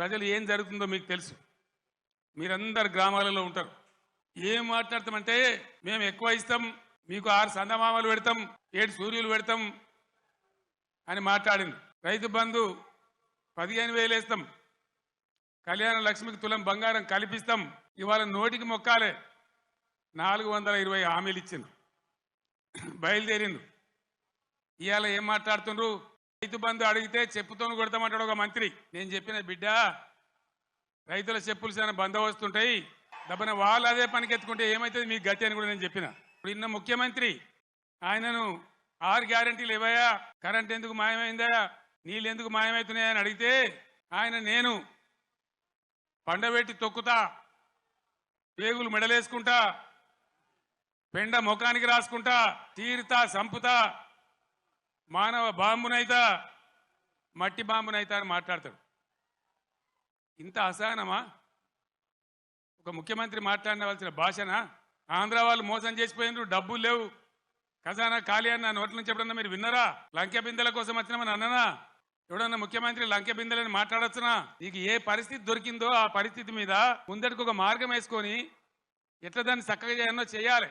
ప్రజలు ఏం జరుగుతుందో మీకు తెలుసు. మీరందరు గ్రామాలలో ఉంటారు. ఏం మాట్లాడతామంటే మేము ఎక్కువ ఇస్తాం, మీకు 6 సందమామలు పెడతాం, 7 సూర్యులు పెడతాం అని మాట్లాడింది. రైతు బంధు 15,000 వేస్తాం, కళ్యాణ లక్ష్మికి తులం బంగారం కల్పిస్తాం. ఇవాళ నోటికి మొక్కాలే 420 హామీలు ఇచ్చింది, బయలుదేరింది. ఇవాళ ఏం మాట్లాడుతుండ్రు? రైతు బంధు అడిగితే చెప్పుతోను కొడతామంటాడు ఒక మంత్రి. నేను చెప్పిన బిడ్డ, రైతుల చెప్పులు చాలా బందోబస్తుంటాయి, దబ్బన వాళ్ళు అదే పనికెత్తుకుంటే ఏమవుతుంది మీకు గతి అని కూడా నేను చెప్పిన. ఇప్పుడు ఇన్న ముఖ్యమంత్రి ఆయనను 6 గ్యారెంటీలు ఇవ్వయా, కరెంట్ ఎందుకు మాయమైందా, నీళ్ళు ఎందుకు మాయమవుతున్నాయని అడిగితే ఆయన నేను పండబెట్టి తొక్కుతా, పేగులు మెడలేసుకుంటా, పెండ ముఖానికి రాసుకుంటా, తీరుతా, సంపుతా, మానవ బాంబునైతా, మట్టి బాంబునైతా అని మాట్లాడతాడు. ఇంత అసహనమా ఒక ముఖ్యమంత్రి మాట్లాడవలసిన భాషనా? ఆంధ్ర వాళ్ళు మోసం చేసిపోయినారు, డబ్బులు లేవు, ఖజానా ఖాళీ అని నా నోట్ల నుంచి ఎప్పుడన్నా మీరు విన్నారా? లంకె బిందెల కోసం వచ్చినామని అన్ననా? ఎవడన్నా ముఖ్యమంత్రి లంకె బిందెలని మాట్లాడొచ్చునా? నీకు ఏ పరిస్థితి దొరికిందో ఆ పరిస్థితి మీద ముందటికి ఒక మార్గం వేసుకొని ఎట్లా దాన్ని చక్కగా చేయాలో చేయాలి.